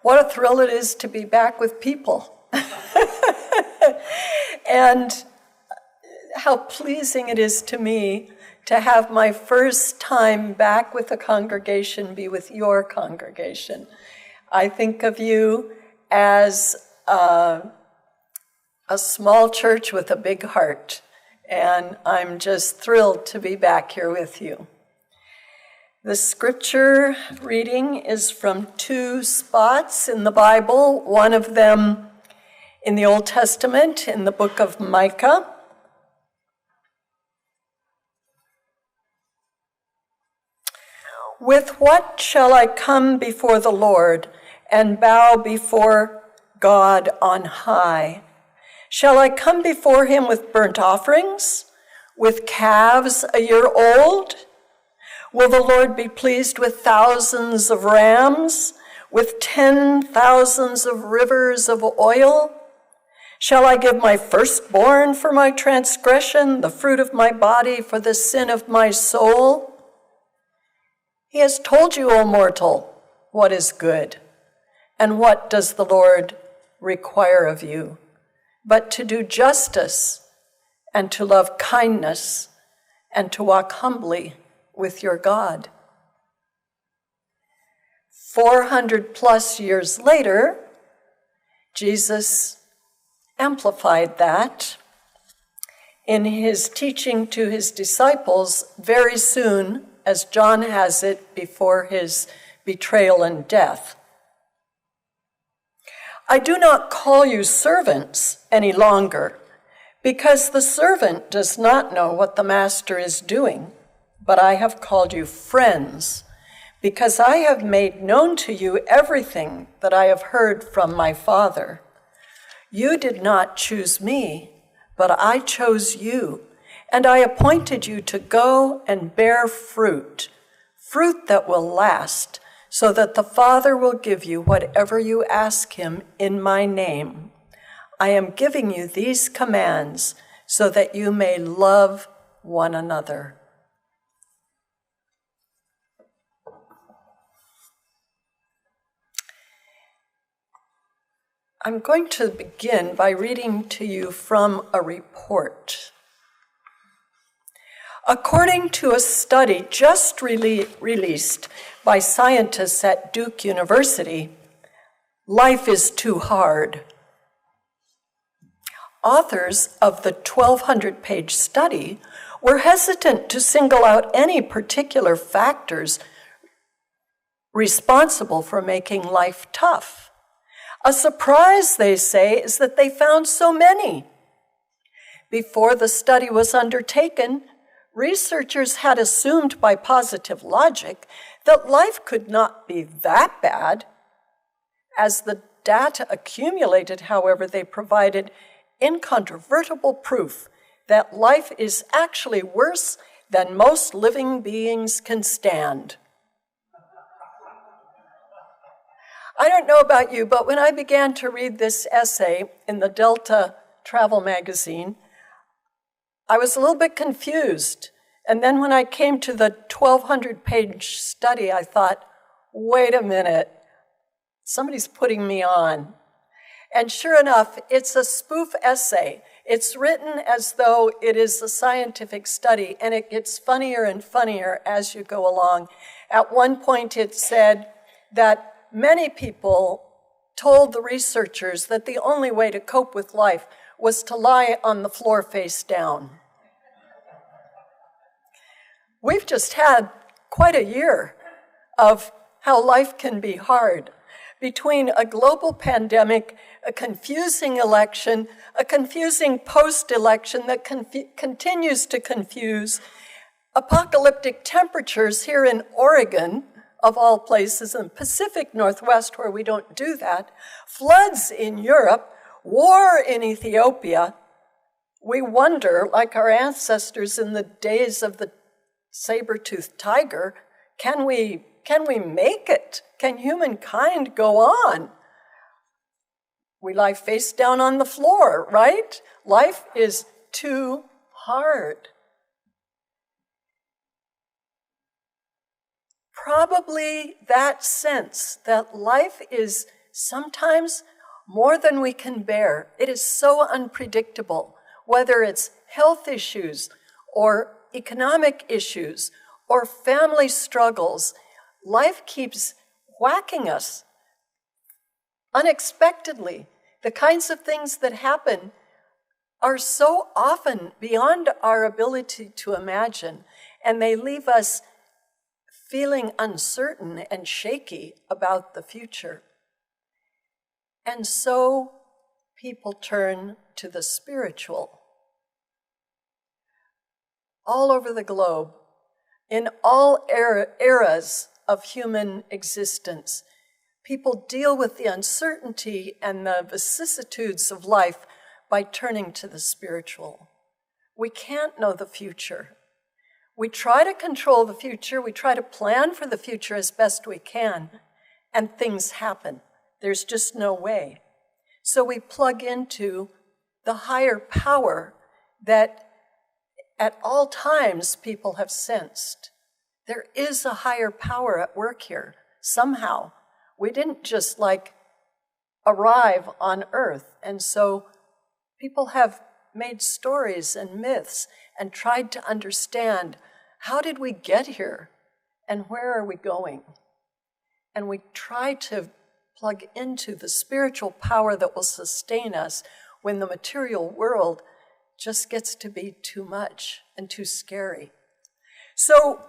What a thrill it is to be back with people. And how pleasing it is to me to have my first time back with a congregation be with your congregation. I think of you as a small church with a big heart, and I'm just thrilled to be back here with you. The scripture reading is from two spots in the Bible, one of them in the Old Testament, in the book of Micah. With what shall I come before the Lord and bow before God on high? Shall I come before him with burnt offerings, with calves a year old? Will the Lord be pleased with thousands of rams, with 10,000s of rivers of oil? Shall I give my firstborn for my transgression, the fruit of my body for the sin of my soul? He has told you, O mortal, what is good, and what does the Lord require of you, but to do justice, and to love kindness, and to walk humbly with your God. 400 plus years later, Jesus amplified that in his teaching to his disciples very soon, as John has it, before his betrayal and death. I do not call you servants any longer, because the servant does not know what the master is doing, but I have called you friends, because I have made known to you everything that I have heard from my Father. You did not choose me, but I chose you, and I appointed you to go and bear fruit that will last, so that the Father will give you whatever you ask him in my name. I am giving you these commands so that you may love one another. I'm going to begin by reading to you from a report. According to a study just released by scientists at Duke University, life is too hard. Authors of the 1,200-page study were hesitant to single out any particular factors responsible for making life tough. A surprise, they say, is that they found so many. Before the study was undertaken, researchers had assumed by positive logic that life could not be that bad. As the data accumulated, however, they provided incontrovertible proof that life is actually worse than most living beings can stand. I don't know about you, but when I began to read this essay in the Delta Travel magazine, I was a little bit confused. And then when I came to the 1,200-page study, I thought, wait a minute, somebody's putting me on. And sure enough, it's a spoof essay. It's written as though it is a scientific study, and it gets funnier and funnier as you go along. At one point, it said that many people told the researchers that the only way to cope with life was to lie on the floor face down. We've just had quite a year of how life can be hard. Between a global pandemic, a confusing election, a confusing post-election that continues to confuse, apocalyptic temperatures here in Oregon, of all places, in the Pacific Northwest where we don't do that, floods in Europe, war in Ethiopia, we wonder, like our ancestors in the days of the saber-toothed tiger, can we make it? Can humankind go on? We lie face down on the floor, right? Life is too hard. Probably that sense that life is sometimes more than we can bear. It is so unpredictable, whether it's health issues or economic issues or family struggles. Life keeps whacking us unexpectedly. The kinds of things that happen are so often beyond our ability to imagine, and they leave us feeling uncertain and shaky about the future. And so people turn to the spiritual. All over the globe, in all eras of human existence, people deal with the uncertainty and the vicissitudes of life by turning to the spiritual. We can't know the future. We try to control the future, we try to plan for the future as best we can, and things happen. There's just no way. So we plug into the higher power that at all times people have sensed. There is a higher power at work here, somehow. We didn't just arrive on earth. And so people have made stories and myths and tried to understand, how did we get here and where are we going? And we try to plug into the spiritual power that will sustain us when the material world just gets to be too much and too scary. So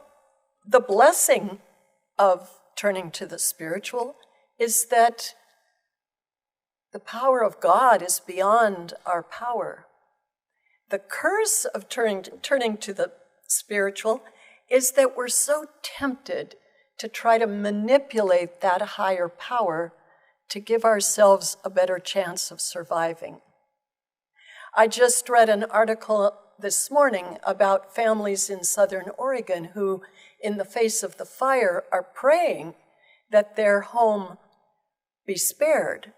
the blessing of turning to the spiritual is that the power of God is beyond our power. The curse of turning to the spiritual is that we're so tempted to try to manipulate that higher power to give ourselves a better chance of surviving. I just read an article this morning about families in Southern Oregon who, in the face of the fire, are praying that their home be spared,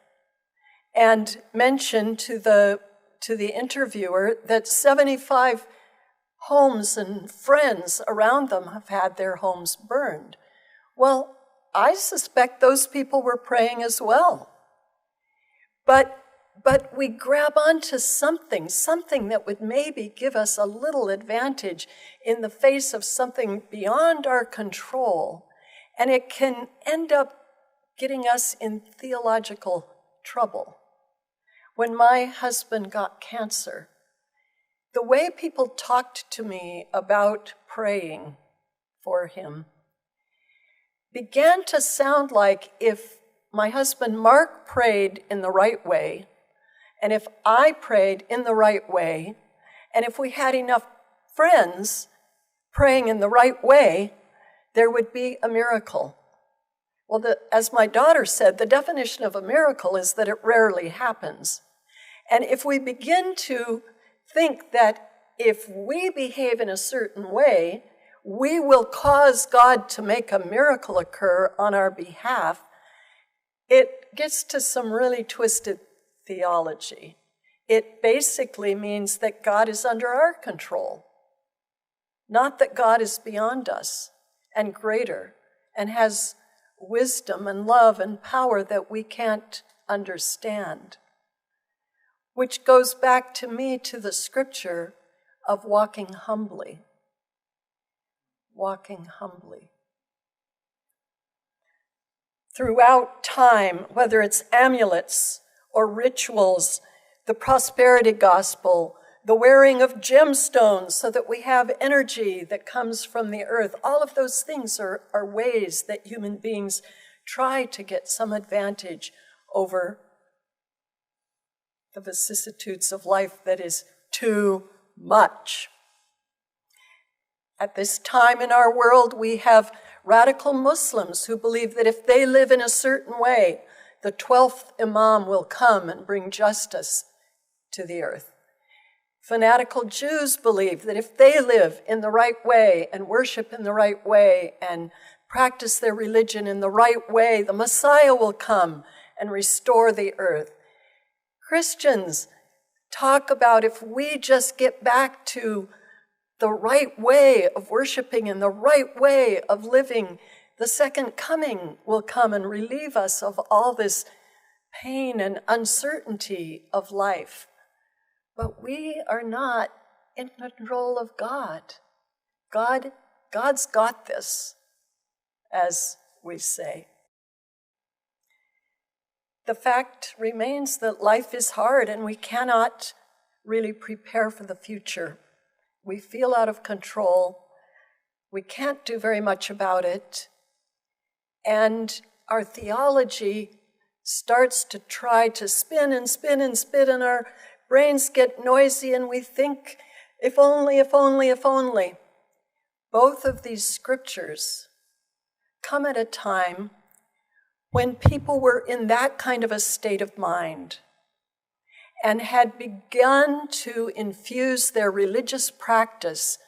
and mentioned to the interviewer that 75 homes and friends around them have had their homes burned. Well, I suspect those people were praying as well. But we grab onto something that would maybe give us a little advantage in the face of something beyond our control, and it can end up getting us in theological trouble. When my husband got cancer, the way people talked to me about praying for him began to sound like if my husband Mark prayed in the right way, and if I prayed in the right way, and if we had enough friends praying in the right way, there would be a miracle. Well, as my daughter said, the definition of a miracle is that it rarely happens. And if we begin to think that if we behave in a certain way, we will cause God to make a miracle occur on our behalf, it gets to some really twisted theology. It basically means that God is under our control, not that God is beyond us and greater and has wisdom and love and power that we can't understand. Which goes back to me to the scripture of walking humbly. Walking humbly. Throughout time, whether it's amulets or rituals, the prosperity gospel, the wearing of gemstones so that we have energy that comes from the earth, all of those things are ways that human beings try to get some advantage over the vicissitudes of life that is too much. At this time in our world, we have radical Muslims who believe that if they live in a certain way, the 12th Imam will come and bring justice to the earth. Fanatical Jews believe that if they live in the right way and worship in the right way and practice their religion in the right way, the Messiah will come and restore the earth. Christians talk about if we just get back to the right way of worshiping and the right way of living, the second coming will come and relieve us of all this pain and uncertainty of life. But we are not in control of God. God's got this, as we say. The fact remains that life is hard and we cannot really prepare for the future. We feel out of control. We can't do very much about it. And our theology starts to try to spin and spin and spin, and our brains get noisy and we think, if only, if only, if only. Both of these scriptures come at a time when people were in that kind of a state of mind and had begun to infuse their religious practice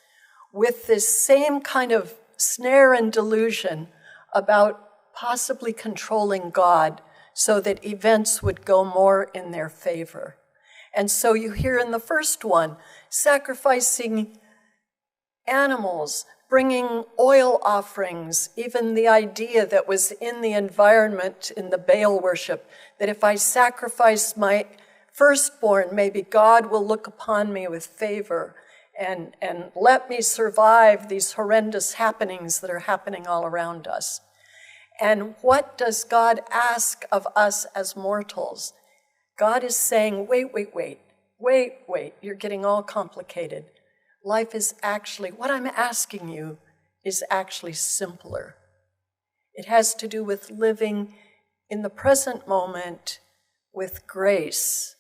with this same kind of snare and delusion about possibly controlling God so that events would go more in their favor. And so you hear in the first one, sacrificing animals, bringing oil offerings, even the idea that was in the environment in the Baal worship, that if I sacrifice my firstborn, maybe God will look upon me with favor and let me survive these horrendous happenings that are happening all around us. And what does God ask of us as mortals? God is saying, wait, you're getting all complicated. Life is actually, what I'm asking you is actually simpler. It has to do with living in the present moment with grace,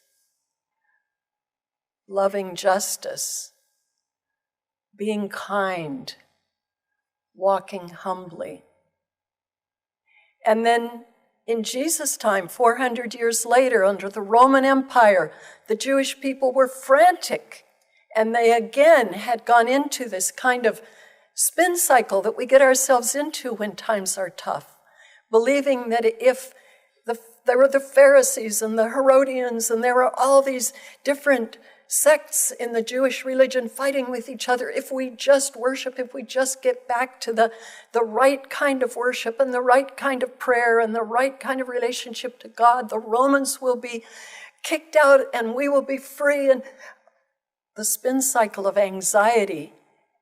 loving justice, being kind, walking humbly. And then in Jesus' time, 400 years later, under the Roman Empire, the Jewish people were frantic. And they again had gone into this kind of spin cycle that we get ourselves into when times are tough, believing that if there were the Pharisees and the Herodians, and there were all these different sects in the Jewish religion fighting with each other, if we just worship, if we just get back to the right kind of worship and the right kind of prayer and the right kind of relationship to God, the Romans will be kicked out and we will be free. And the spin cycle of anxiety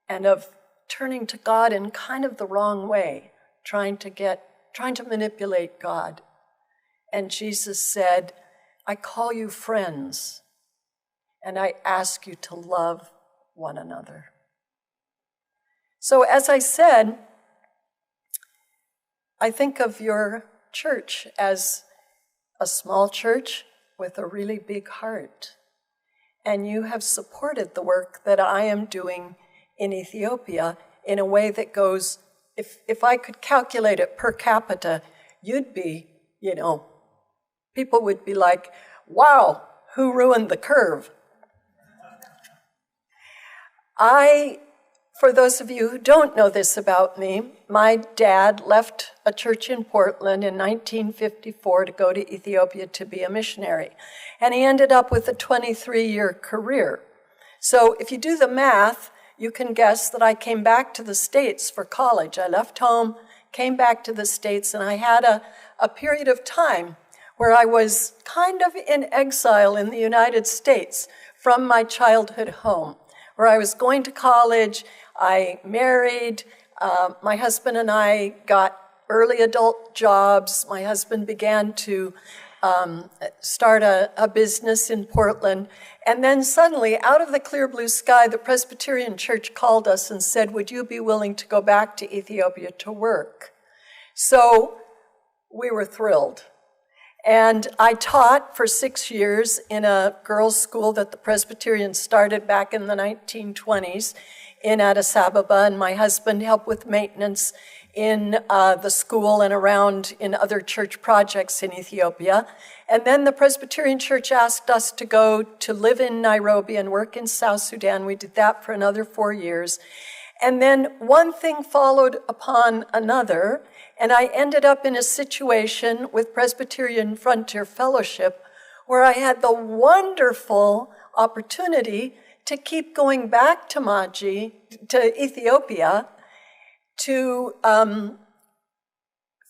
and of turning to God in kind of the wrong way, trying to manipulate God. And Jesus said, I call you friends, and I ask you to love one another. So as I said, I think of your church as a small church with a really big heart. And you have supported the work that I am doing in Ethiopia in a way that goes, if I could calculate it per capita, you'd be, people would be like, wow, who ruined the curve? For those of you who don't know this about me, my dad left a church in Portland in 1954 to go to Ethiopia to be a missionary. And he ended up with a 23-year career. So if you do the math, you can guess that I came back to the States for college. I left home, came back to the States, and I had a period of time where I was kind of in exile in the United States from my childhood home, where I was going to college. I married. My husband and I got early adult jobs. My husband began to start a business in Portland. And then suddenly, out of the clear blue sky, the Presbyterian Church called us and said, would you be willing to go back to Ethiopia to work? So we were thrilled. And I taught for 6 years in a girls' school that the Presbyterians started back in the 1920s in Addis Ababa, and my husband helped with maintenance in the school and around in other church projects in Ethiopia. And then the Presbyterian Church asked us to go to live in Nairobi and work in South Sudan. We did that for another 4 years. And then one thing followed upon another, and I ended up in a situation with Presbyterian Frontier Fellowship where I had the wonderful opportunity to keep going back to Maji, to Ethiopia, to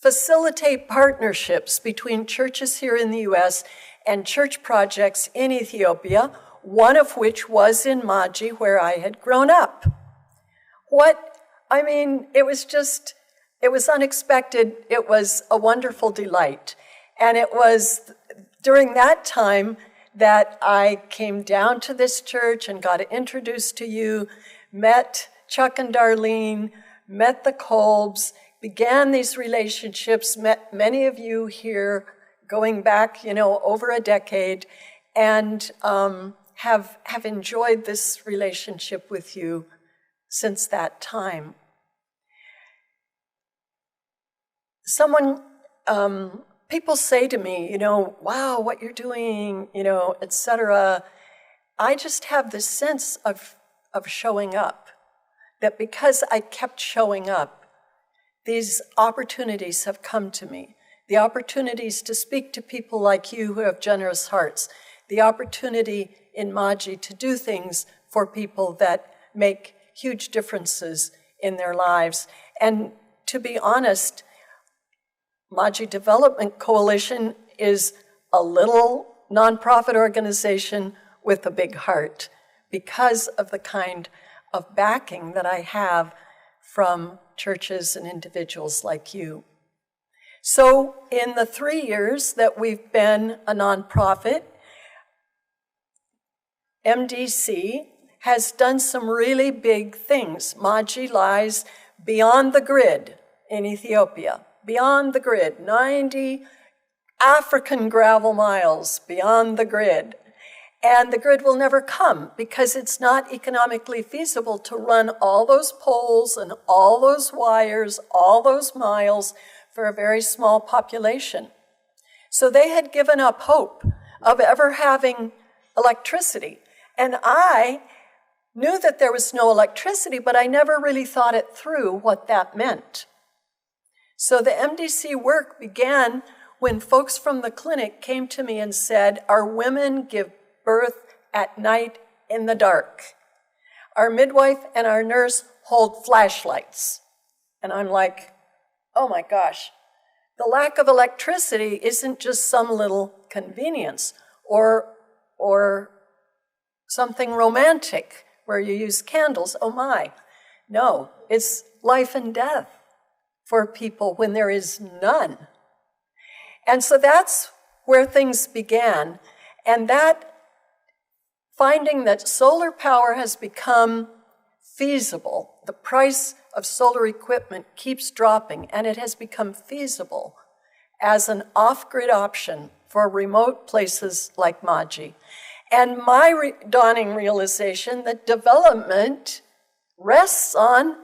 facilitate partnerships between churches here in the U.S. and church projects in Ethiopia, one of which was in Maji, where I had grown up. It was unexpected. It was a wonderful delight. And it was during that time that I came down to this church and got introduced to you, met Chuck and Darlene, met the Kolbs, began these relationships, met many of you here going back, over a decade, and have enjoyed this relationship with you since that time. People say to me, wow, what you're doing, etc. I just have this sense of showing up, that because I kept showing up, these opportunities have come to me. The opportunities to speak to people like you who have generous hearts. The opportunity in Maji to do things for people that make huge differences in their lives. And to be honest, Maji Development Coalition is a little nonprofit organization with a big heart because of the kind of backing that I have from churches and individuals like you. So in the 3 years that we've been a nonprofit, MDC has done some really big things. Maji lies beyond the grid in Ethiopia, beyond the grid, 90 African gravel miles beyond the grid. And the grid will never come because it's not economically feasible to run all those poles and all those wires, all those miles for a very small population. So they had given up hope of ever having electricity. And I knew that there was no electricity, but I never really thought it through what that meant. So the MDC work began when folks from the clinic came to me and said, our women give birth at night in the dark. Our midwife and our nurse hold flashlights. And I'm like, oh my gosh, the lack of electricity isn't just some little convenience or something romantic where you use candles, oh my. No, it's life and death for people when there is none. And so that's where things began. And that finding that solar power has become feasible, the price of solar equipment keeps dropping, and it has become feasible as an off-grid option for remote places like Maji. And my dawning realization that development rests on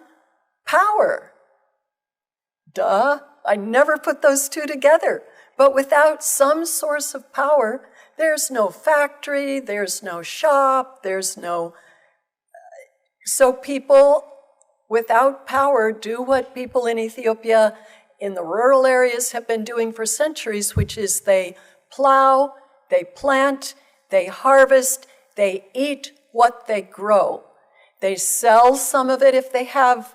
power. Duh, I never put those two together. But without some source of power, there's no factory, there's no shop, so people without power do what people in Ethiopia in the rural areas have been doing for centuries, which is they plow, they plant, they harvest, they eat what they grow. They sell some of it if they have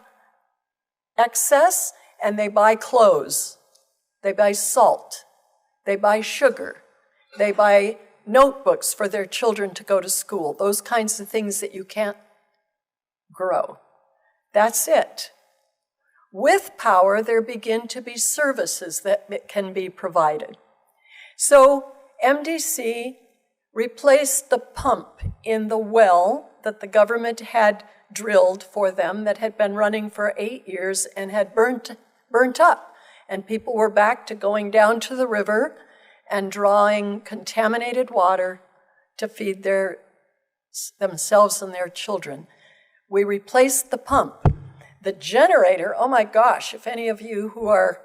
excess, and they buy clothes. They buy salt. They buy sugar. They buy notebooks for their children to go to school, those kinds of things that you can't grow. That's it. With power, there begin to be services that can be provided. So MDC replaced the pump in the well that the government had drilled for them that had been running for 8 years and had burnt up. And people were back to going down to the river and drawing contaminated water to feed themselves and their children. We replaced the pump. The generator, oh my gosh, if any of you who are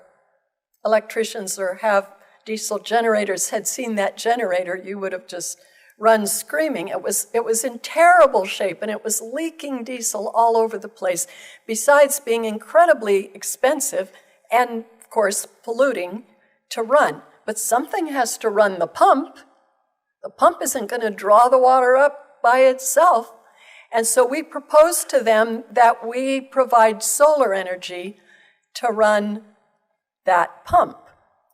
electricians or have diesel generators had seen that generator, you would have just run screaming. It was in terrible shape, and it was leaking diesel all over the place, besides being incredibly expensive and, of course, polluting to run. But something has to run the pump. The pump isn't going to draw the water up by itself. And so we proposed to them that we provide solar energy to run that pump.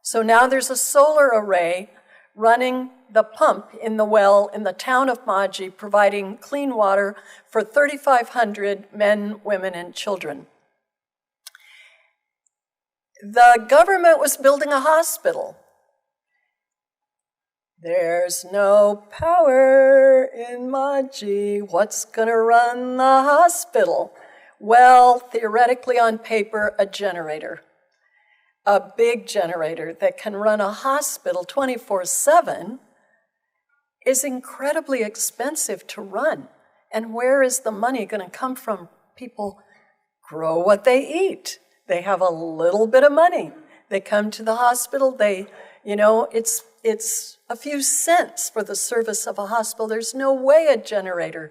So now there's a solar array running the pump in the well in the town of Maji, providing clean water for 3,500 men, women, and children. The government was building a hospital. There's no power in Maji. What's going to run the hospital? Well, theoretically on paper, a generator. A big generator that can run a hospital 24/7 is incredibly expensive to run. And where is the money going to come from? People grow what they eat. They have a little bit of money. They come to the hospital. It's a few cents for the service of a hospital. There's no way a generator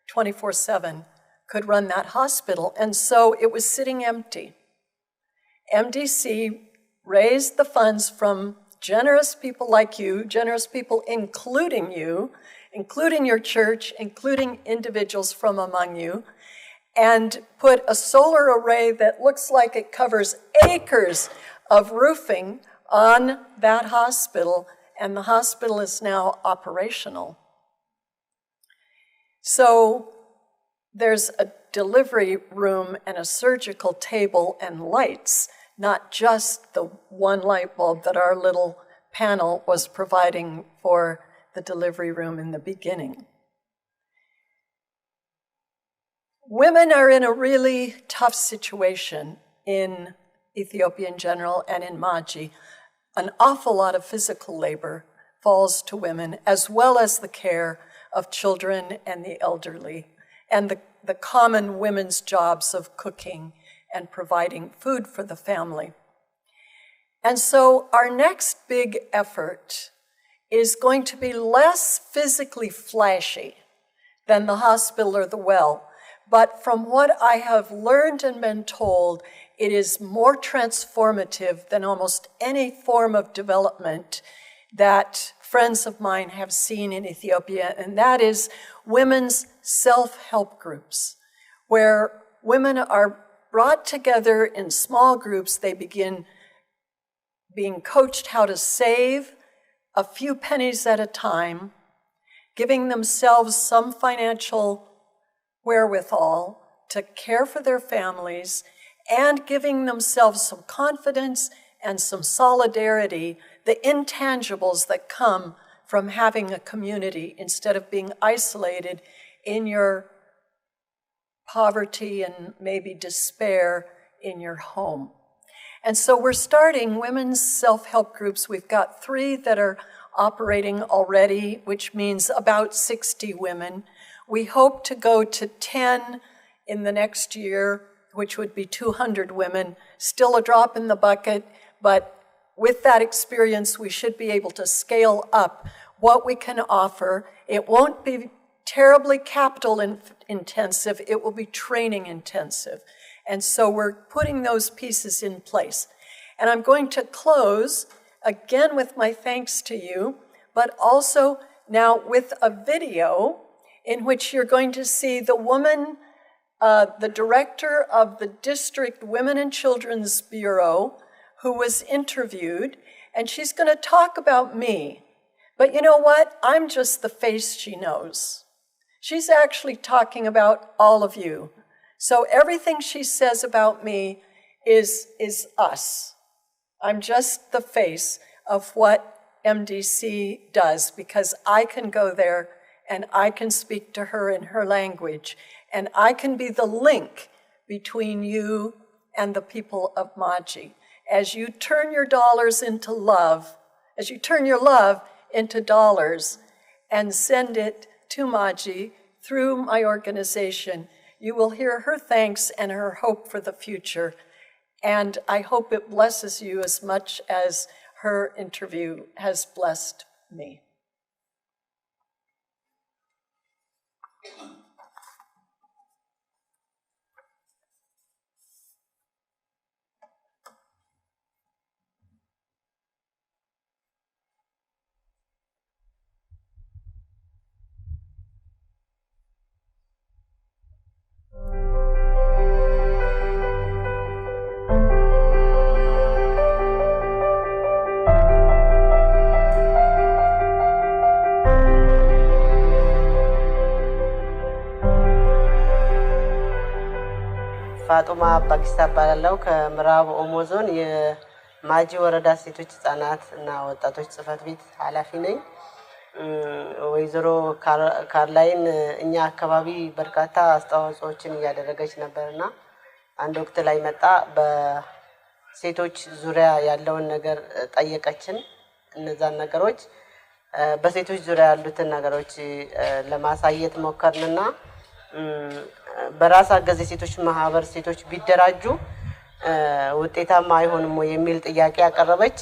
24/7 could run that hospital. And so it was sitting empty. MDC raised the funds from generous people like you, generous people including you, including your church, including individuals from among you, and put a solar array that looks like it covers acres of roofing on that hospital, and the hospital is now operational. So there's a delivery room and a surgical table and lights, not just the one light bulb that our little panel was providing for the delivery room in the beginning. Women are in a really tough situation in Ethiopia in general and in Maji. An awful lot of physical labor falls to women, as well as the care of children and the elderly, and the common women's jobs of cooking and providing food for the family. And so our next big effort is going to be less physically flashy than the hospital or the well. But from what I have learned and been told, it is more transformative than almost any form of development that friends of mine have seen in Ethiopia, and that is women's self-help groups, where women are brought together in small groups. They begin being coached how to save a few pennies at a time, giving themselves some financial wherewithal to care for their families, and giving themselves some confidence and some solidarity, the intangibles that come from having a community instead of being isolated in your poverty and maybe despair in your home. And so we're starting women's self-help groups. We've got 3 that are operating already, which means about 60 women. We hope to go to 10 in the next year, which would be 200 women. Still a drop in the bucket, but with that experience, we should be able to scale up what we can offer. It won't be terribly capital intensive, it will be training intensive. And so we're putting those pieces in place. And I'm going to close again with my thanks to you, but also now with a video in which you're going to see the woman, the director of the District Women and Children's Bureau, who was interviewed, and she's going to talk about me. But you know what? I'm just the face she knows. She's actually talking about all of you. So everything she says about me is us. I'm just the face of what MDC does, because I can go there and I can speak to her in her language, and I can be the link between you and the people of Maji. As you turn your dollars into love, as you turn your love into dollars and send it to Maji through my organization, you will hear her thanks and her hope for the future. And I hope it blesses you as much as her interview has blessed me. ፋጡማ አባጊሳ ባላለው ከምዕራብ ኦሞ ዞን የማጂ ወረዳ ሴቶች ህጻናት እና ወጣቶች ጽህፈት ቤት ኃላፊ ነኝ። ወይዘሮ ካርላይን እኛ አካባቢ በርካታ አስተዋጽኦችን ያደረገች ነበርና አንድ ወቅት ላይ መጣ በሴቶች ዙሪያ ያለውን ነገር ጠየቀችን። እነዛን ነገሮች በሴቶች ዙሪያ ያሉትን ነገሮች ለማሳየት ሞከርንና በራስ አገዝ ሴቶች ማህበር ሴቶች ቢደራጁ ውጤታማ አይሆንም ወይ የሚል ጥያቄ አቀረበች።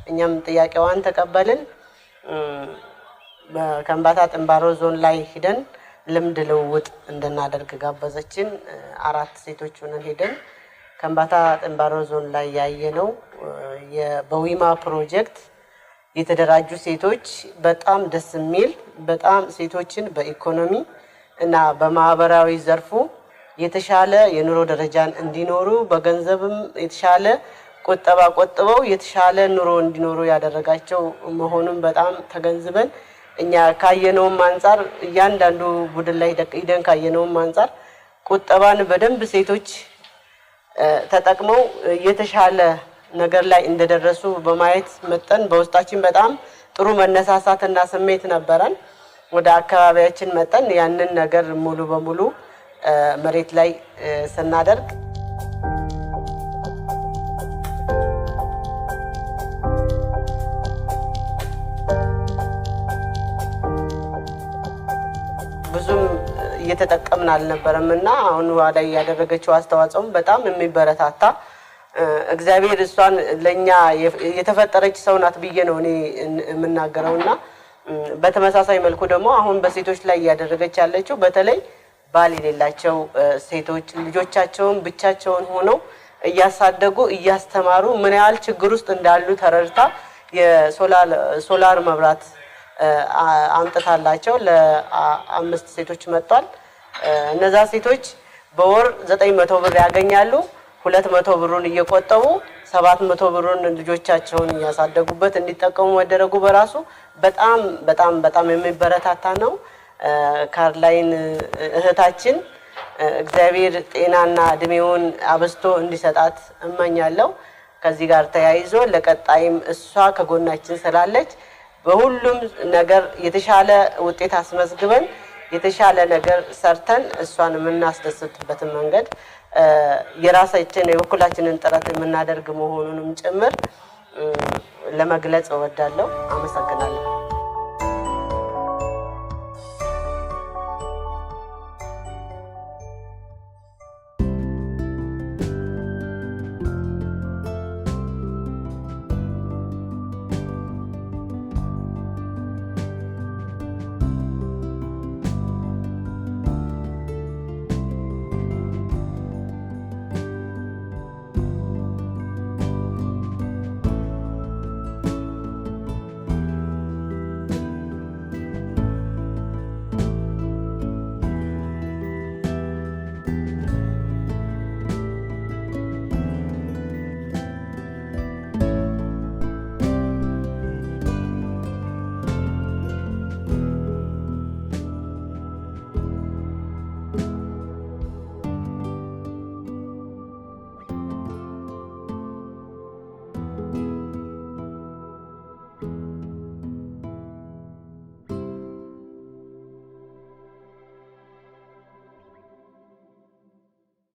እኛም ጥያቄዋን ተቀበልን። በከምባታ ጥንባሮ ዞን ላይ ሄደን ልምድ ልውውጥ እንድናደርግ ጋበዘችን። 4 ሴቶች ሆነን ሄደን ከምባታ ጥንባሮ ዞን ላይ ያየነው በዊማ ፕሮጀክት የተደራጁ ሴቶች በጣም ደስ የሚል በጣም ሴቶችን በኢኮኖሚ እና በማህበራዊ ዘርፉ የተሻለ የኑሮ ደረጃን እንዲኖሩ በገንዘብም የተሻለ ቁጠባ ቆጥበው የተሻለ ኑሮ እንዲኖሩ ያደረጋቸው መሆኑን በጣም ተገንዝበን እኛ ካየነውም አንፃር እያንዳንዱ ቡድን ላይ ሄደን ካየነውም አንፃር ቁጠባን በደንብ ሴቶች ተጠቅመው የተሻለ ነገር ላይ እንደደረሱ በማየት መጠን በውስጣችን በጣም ጥሩ መነሳሳትና ስሜት ነበረን። ወደ አካባቢያችን መጠን ያንን ነገር ሙሉ በሙሉ መሬት ላይ ስናደርግ ብዙም እየተጠቀምን አልነበረምና አሁን ዋዳ ያደረገችው አስተዋጽኦም በጣም የሚበረታታ እግዚአብሔር እሷን ለኛ የተፈጠረች ሰው ናት ብዬ ነው እኔ የምናገረውና በተመሳሳይ መልኩ ደግሞ አሁን በሴቶች ላይ ያደረገች ያለችው በተለይ ባል የሌላቸው ሴቶች ልጆቻቸውን ብቻቸውን ሆነው እያሳደጉ እያስተማሩ ምን ያህል ችግር ውስጥ እንዳሉ ተረድታ የሶላር መብራት አምጥታላቸው ለ5 ሴቶች መጥቷል። እነዛ ሴቶች በወር 900 ብር ያገኛሉ። 200 ብሩን እየቆጠቡ 700 ብሩን ልጆቻቸውን ያሳደጉበት እንዲጠቀሙ መደረጉ በራሱ በጣም የሚበረታታ ነው። ካርላይን እህታችን እግዚአብሔር ጤናና እድሜውን አብስቶ እንዲሰጣት እመኛለሁ። ከዚህ ጋር ተያይዞ ለቀጣይም እሷ ከጎናችን ስላለች በሁሉም ነገር የተሻለ ውጤት አስመዝግበን የተሻለ ነገር ሰርተን እሷን የምናስደስትበት መንገድ የራሳችን የበኩላችንን ጥረት የምናደርግ መሆኑንም ጭምር ለመግለጽ እወዳለሁ። አመሰግናለሁ።